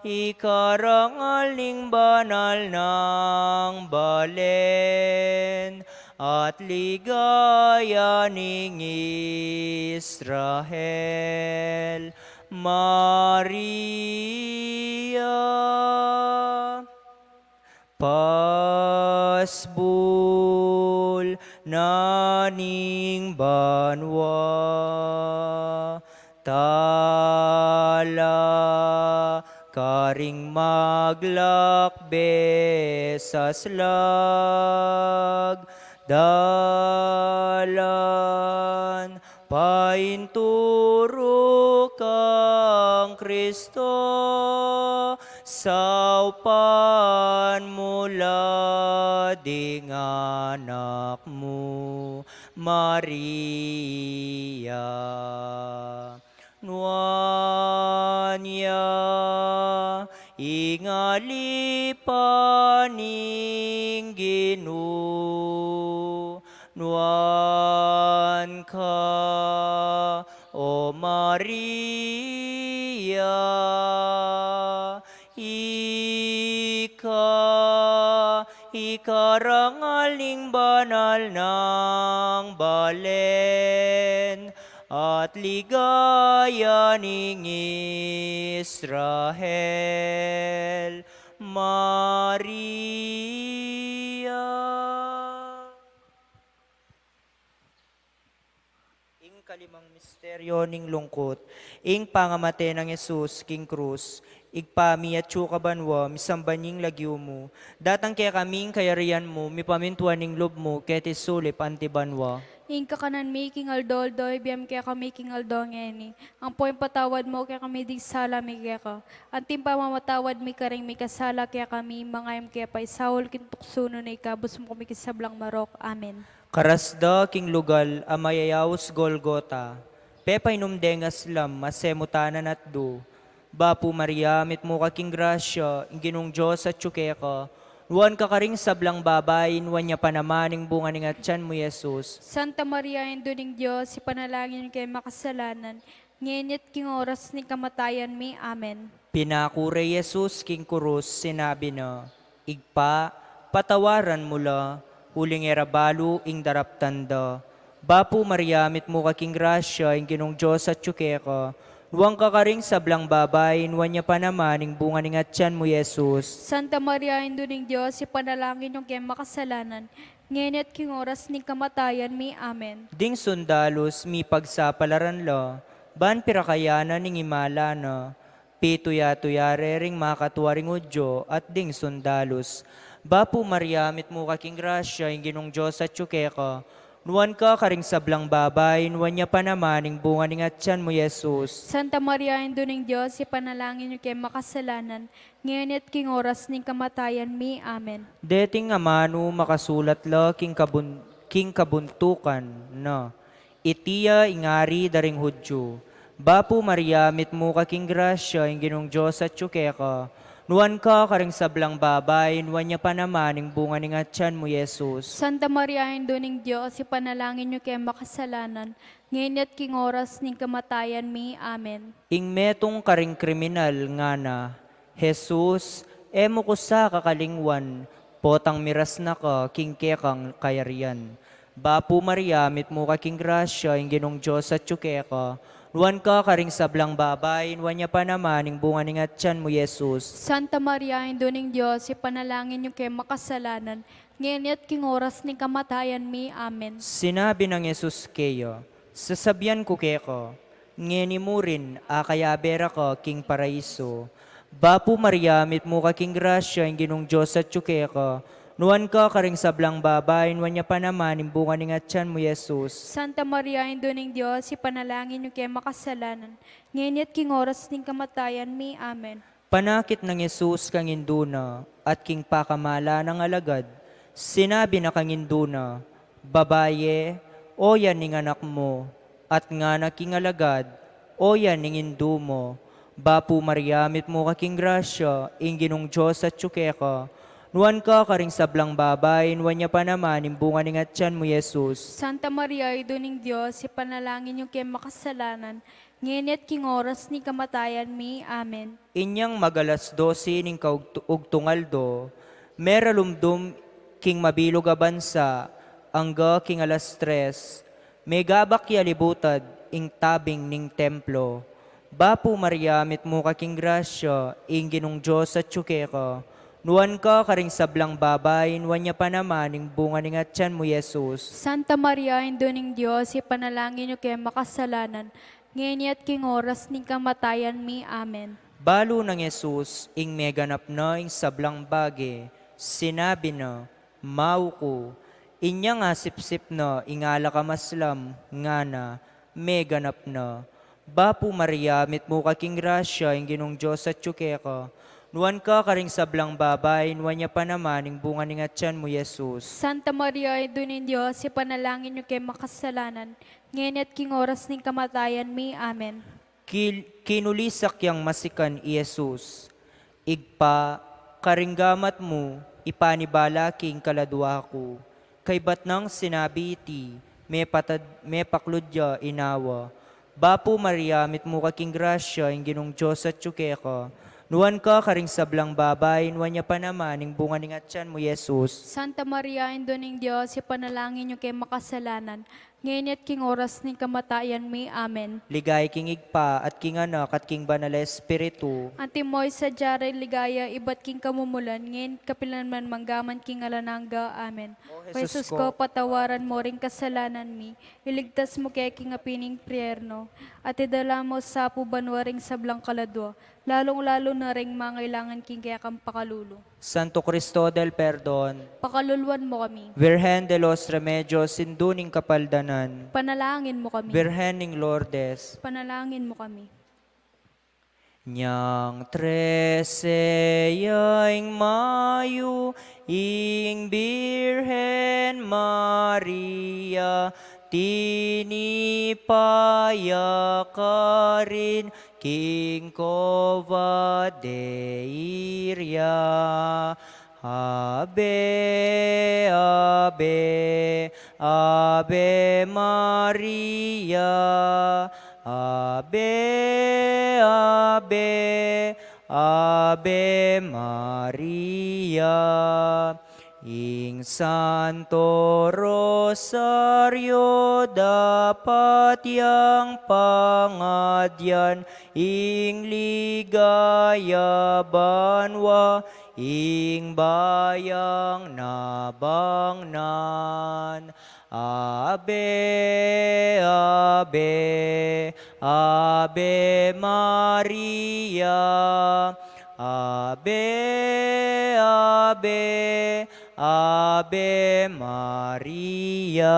ikarangal ning banal ng balen, at ligaya ning Israel. Maria, pasbul naning banwa, tala karing maglakbe sa slag, dalan painturo kang Kristo, saupan mula ding anak mo, Maria. Nuanya ingalipaning Gino, nuan ka O Maria, ikarangaling banal ng balen at ligaya ning Israel, Maria. Ing kalimang misteryo ning lungkot, ing pangamate ng Yesus king krus, igpami at banwa, misambanying lagyo mo, datang kaya kaming kayarian mo, mipamintuan ning lob mo, keti sulip antibanwa. Ing kakanan mi king aldoldoy, biyam kaya kami king aldongeni. Ang po'y patawad mo kaya kami di sala mi kaya ka. Anting pamamatawad mi karing mi kasala kaya kami, mangayam kaya pa isawol kintuksuno na ikabos mo kami kisablang marok. Amen. Karasda king lugal, amayayaos Golgota, pepay numdengas lam, masemutanan at do, Bapu Maria, mit mo kaking grasya, inginong Diyos at tsukeka, nuwan ka karing sablang babayin, wanya panamaning bunga ning atyan mo, Jesus. Santa Maria, Induning Diyos, ipanalangin kay makasalanan, ngenit king oras ni kamatayan mi. Amen. Pinakure Jesus king kurus, sinabi na, igpa, patawaran mula, huling erabalu ing daraptanda. Bapu Maria, mit mo kaking grasya, inginong Diyos at tsukeka, nuwang ka karing sablang babayin, wanya panamaning bunga ning atyan mo, Jesus. Santa Maria, Induning Diyos, ipanalangin yung kay makasalanan, ngenit king oras ni kamatayan mi. Amen. Ding sundalos, mi pagsapalaran la, ban pirakayana ning imala na, pituya-tuyare ring makatuwaring udyo, at ding sundalos. Bapu Maria, mit mo kaking grasya, inginong Diyos at tsukeka, nuwan ka karing sablang babayin, wanya panamaning bunga ning atyan mo, Jesus. Santa Maria, Induning Diyos, ipanalangin yung kay makasalanan, ngenit king oras ni kamatayan mi. Amen. Deting nga manu makasulat la king kabuntukan na itiya ingari daring Hudyo. Bapu Maria, mit mo kaking grasya, inginong Diyos at tsukeka, nuwan ka karing sablang babayin, wanya panamaning bunga ning atyan mo, Jesus. Santa Maria, Induning Diyos, ipanalangin niyo kay makasalanan, ngayon at king oras ng kamatayan mi. Amen. Ing metong karing kriminal nga na, Jesus, emo ko sa kakalingwan, potang miras na ka, king kekang kayarian. Bapu Maria, mit mo kaking grasya, inginong Diyos at tsukeka, nuwan ka karing sablang babayin, wanya panamaning bunga ning atyan mo, Jesus. Santa Maria, Induning Diyos, ipanalangin niyo kay makasalanan, ngayon at king oras ng kamatayan mi. Amen. Sinabi ng Jesus kayo, sasabihan ko keko, ngeni mo rin, akayabera ko, king paraiso. Bapu Maria, mit mo kaking grasya, inginong Diyos at tsukeka, nuwan ka karing sablang babayin, wanya panamaning bunga ning atyan mo, Jesus. Santa Maria, Induning Diyos, ipanalangin niyo kay makasalanan, ngayon at king oras ng kamatayan mi. Amen. Panakit ng Jesus kang induna, at king pakamala ng alagad, sinabi na kang induna, babaye, o yan ning anak mo, at nga naking alagad, o yan ning indu mo. Bapu Maria, mit mo kaking grasya, inginong Diyos at tsukeka, nuwan ka karing sablang babayin, wanya panamaning bunga ning atyan mo, Jesus. Santa Maria, Induning Diyos, ipanalangin niyo kay makasalanan, ngayon at king oras ni kamatayan mi. Amen. Inyang magalas 12 ning kaugtungaldo, meralumdum king mabilog a bansa, angga king alas 3, megabak yalibutad, ing tabing ning templo. Bapu Maria, mit mo kaking grasya, inginong Diyos at tsukeka, nuwan ka karing sablang babayin, wanya panamaning bunga ning atyan mo, Jesus. Santa Maria, Induning Diyos, ipanalangin niyo kay makasalanan, ngayon at king oras ni kamatayan mi. Amen. Balo ng Jesus, ing meganap na ing sablang bagi, sinabi na, mau ko, inya nga sipsip na, ingala ka maslam, nga na, meganap na. Bapu Maria, mit mo kaking grasya, inginong Diyos at tsukeka, nuwan ka karing sablang babayin, wanya panamaning bunga ning atyan mo, Jesus. Santa Maria, Induning Diyos, ipanalangin niyo kay makasalanan, ngayon at king oras ng kamatayan mi. Amen. Kinulisak yang masikan i Jesus, igpa, karinggamat mo, ipanibala king kaladwa ko, kay batnang sinabi iti, me pakludya inawa, Bapo Maria, mit mo kaking grasya, ing ginong Diyos at yuke ka. Nuwan ka karing sablang babay, nuwan niya pa naman, ing bunga ning atyan mo, Jesus. Santa Maria, Indo ning Diyos, ipanalangin niyo kay makasalanan. Ngayon at king oras ning kamatayan may amen. Ligay king igpa at king anak at king banal na espiritu. Antimoy sa jare ligaya, ibat king kamumulan, ngayon kapilan man manggaman king alanangga, amen. O O Jesus ko, patawaran mo ring kasalanan mi, iligtas mo kay king apining priyerno, at idala mo sa pubanwaring sablang kaladwa, lalong-lalo na ring mangailangan king kaya kang pakalulo. Santo Cristo del Perdon, Pakaluluan mo kami, Virgen de los Remedios, sinduning kapaldanan, panalangin mo kami, Virgen ning Lourdes, panalangin mo kami. Nyang trese yaing mayu, ing Birhen Maria, tinipaya ka rin, King Kova de Iria. Ave, Ave, Ave Maria, Ave, Ave, Ave Maria. Ing Santo Rosario dapat yang pangadyan, ing ligaya banwa, ing bayang nabangnan. Ave, Ave, Ave Maria, Ave, Ave, Ave Maria.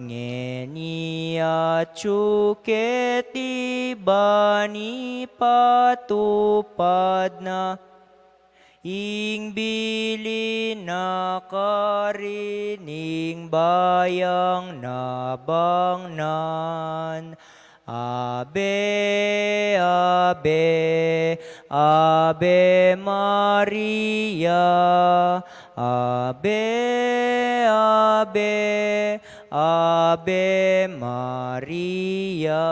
Ngenia cuketi bani patupad na, ing bilin na karining bayang nabangnan. Ave, Ave, Ave Maria, Ave, Ave, Ave Maria.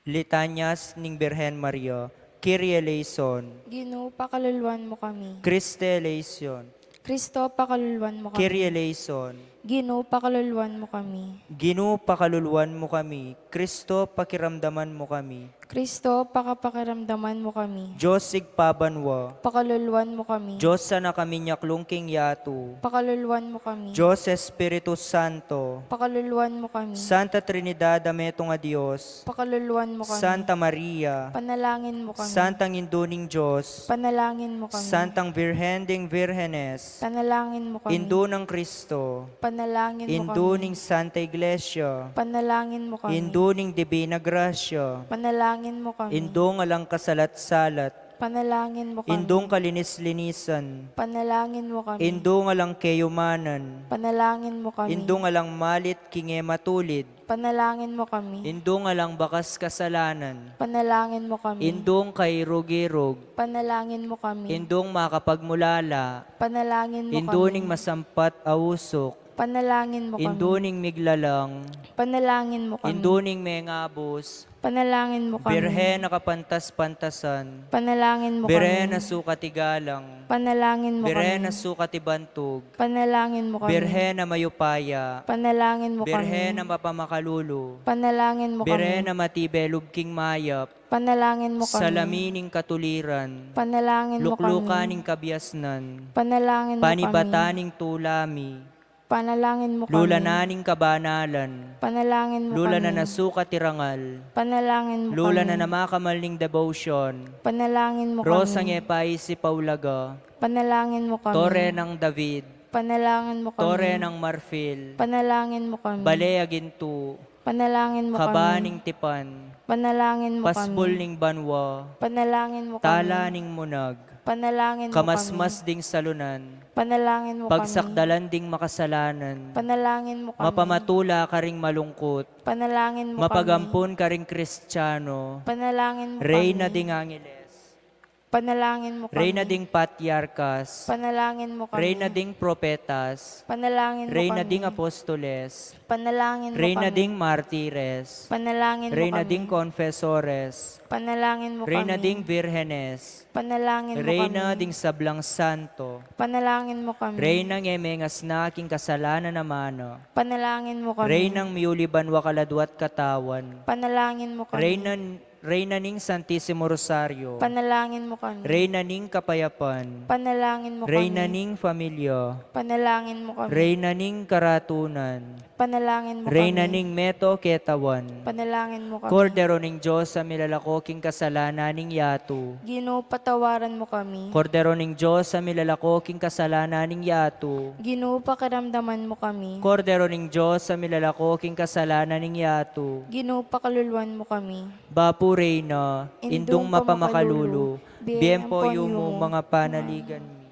Litanyas ning Birhen Maria, Kyrie eleison, Ginoo, pakaluluan mo kami. Christe eleison, Kristo, pakaluluan mo kami. Kyrie eleison. Ginoo, pakaluluan mo kami. Ginoo, pakaluluan mo kami. Kristo, pakiramdaman mo kami. Kristo, pakapakiramdaman mo kami. Diyos sigpabanwa. Pakaluluan mo kami. Diyos sana kami nyaklungking yatu. Pakaluluan mo kami. Diyos Espiritu Santo. Pakaluluan mo kami. Santa Trinidad, ameto nga Diyos. Pakaluluan mo kami. Santa Maria. Panalangin mo kami. Santang induning Diyos. Panalangin mo kami. Santang Virhen ding Virgenes. Panalangin mo kami. Indo ng Kristo. Panalangin mo Induning kami. Santa Iglesia. Panalangin mo kami. Induning Divina Gracia. Panalangin mo kami. Indong alang kasalat-salat. Panalangin mo kami. Indong kalinis-linisan. Panalangin mo kami. Indong alang kayumanan. Panalangin mo kami. Indong alang malit kinge matulid. Panalangin mo kami. Indong alang bakas kasalanan. Panalangin mo kami. Indong kay rugirog. Panalangin mo kami. Indong makapagmulala. Panalangin mo Induning kami. masampat awusok. Panalangin mo kami. Induning miglalang. Panalangin mo kami. Induning mengabos. Panalangin mo kami. Birhen nakapantas-pantasan. Panalangin mo Birhen na kami. sukatigalang. Panalangin mo Birhen kami. na sukatibantog. Panalangin mo kami. Birhen na mayupaya. Panalangin mo Birhen na kami. mapamakalulu. Panalangin mo Birhen kami. na matibelub king mayap. Panalangin mo kami. Salamining katuliran. Panalangin mo kami. Luklukaning kabiasnan. Panalangin mo kami. Panibataning tulami. Panalangin mo kami. Lulananing kabanalan. Panalangin mo Lula kami. na nasuka tirangal. Panalangin mo Lula kami. na namakamalning devotion. Panalangin mo Rosang kami. epay si Paulaga. Panalangin mo kami. Tore ng David. Panalangin mo kami. Tore ng Marfil. Panalangin mo kami. Balea ginto. Panalangin mo Kabaning kami. tipan. Panalangin mo Paspol kami. ning banwa. Panalangin mo kami. Tala ning munag. Panalangin mo Kamasmas kami. ding salunan. Panalangin mo kami. Pagsakdalan ding makasalanan. Panalangin mo kami. Mapamatula ka ring malungkot. Panalangin mo kami. Mapagampon ka ring Kristiyano. Panalangin mo Reyna kami. ding Angeles. Panalangin mo kami. Reyna ding patriarkas, Panalangin mo kami. Reyna ding propetas, Panalangin mo Reyna kami. ding apostoles, Panalangin mo Reyna kami. ding martires, Panalangin mo Reyna kami. ding confesores, Panalangin mo Reyna kami. ding virgenes, Panalangin mo Reyna kami. ding sablang santo, Panalangin mo kami. Reyna ng emengas na aking kasalanan na mano, Panalangin mo kami. Reyna ng miuliban wakaladwat katawan, Panalangin mo kami. Reyna ning Santissimo Rosario, Panalangin mo kami. Reyna ning kapayapan, Panalangin mo Reyna kami. ning pamilya, Panalangin mo kami. Reyna ning karatunan, Panalangin mo Reyna kami. ning meto ketawan, Panalangin mo kami. Kordero ning Diyos sa milalakoking kasalanan ning yatu, Ginoo, patawaran mo kami. Kordero ning Diyos sa milalakoking kasalanan ning yatu, Ginoo, pakiramdaman mo kami. Kordero ning Diyos sa milalakoking kasalanan ning yatu, Ginoo, pakaluluan mo kami. Bapu Reyna, indung mapamakalulu, biempo Biempo yumo yumo, mga panaligan mi.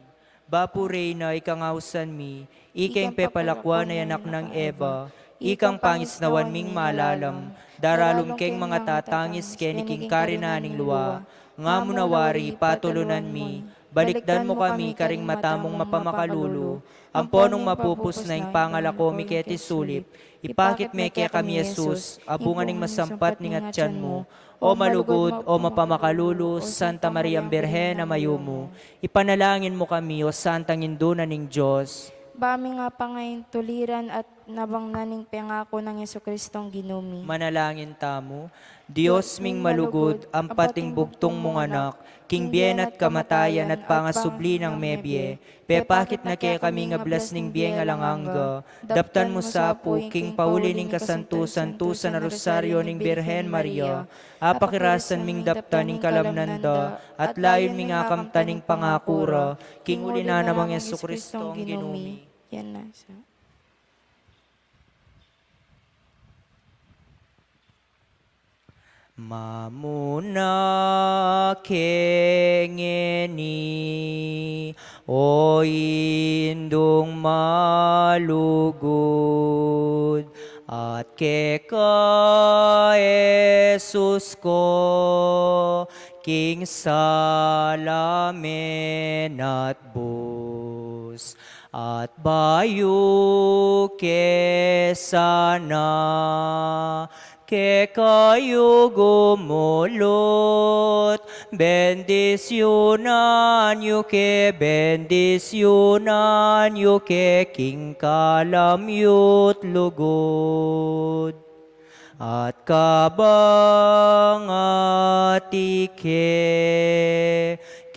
Bapu Reyna, ikangausan mi, ikeng pepalakwa na yanak ng Eva, ikang pangisnawan ming malalam, daralum keng mga tatangis keniking karinaning luwa, nga munawari patulunan mi, balikdan mo kami karing matamong mapamakalulu, amponong mapupus na ing pangalako mi keti sulip, ipakit me kaya kami Jesus, abunganing masampat ning atyan mo, o malugod, o mapamakalulu, Santa Maria Birhen na mayumo, ipanalangin mo kami, o Santang Indunan ning Diyos. Bami nga pa ngayon tuliran at nabang naning pangako ng Yesukristong ginumi. Manalangin tamo, Diyos ming malugod, ang pating bugtong mong anak, king bien at kamatayan at pangasubli ng mebye, pepakit na kaya kami nga blas ning bien alanganga, daptan mo sa apo, king pauli ning kasantusan na rosaryo ning Birhen Maria, apakirasan ming daptan ning kalamnanda, at layon ming akamtan ning pangakura, king uli na namang Yesukristong ginumi. Yan na. Mamuna kengeni, o indong malugod, at keka Jesus ko, king salamen at bus, at bayo kesana, que kayo gumulot, bendisyonan yu ke king kalamyut lugod. At kabang atike,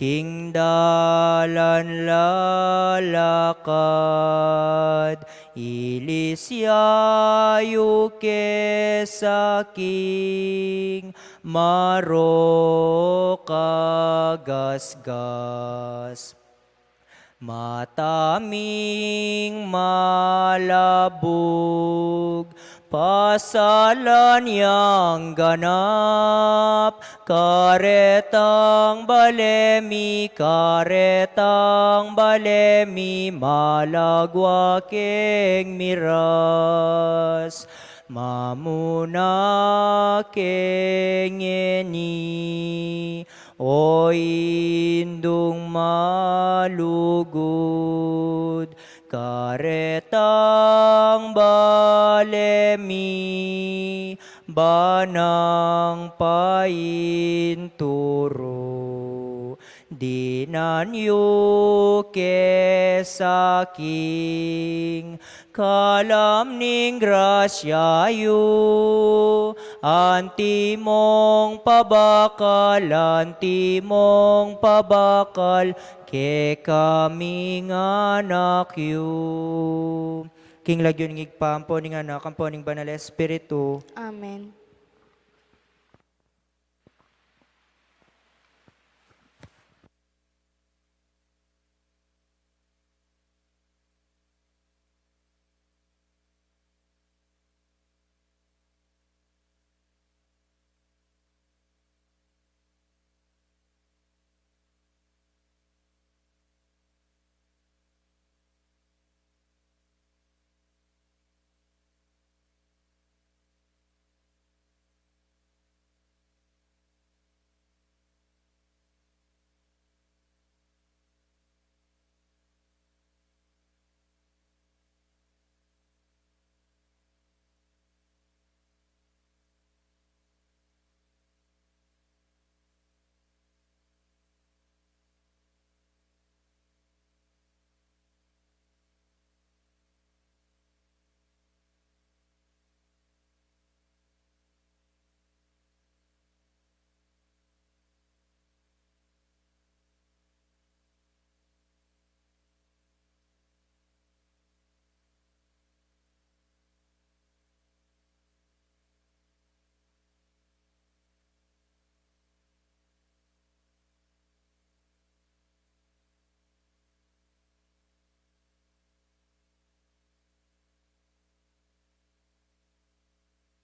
king dalan lalakad, ilisyayo ke saking marokagasgas. Mataming malabog, pasalan yang ganap, karetang balemi, malagwa keng miras, mamuna keng eni, o indung malugod, karetang balemi, banang painturo, dinanyo kesaking, kalam ning grasyayo, antimong pabakal, ke kaming anak yu. King lagyo ning igpampo ning anak, ampo ning banal Espiritu. Amen.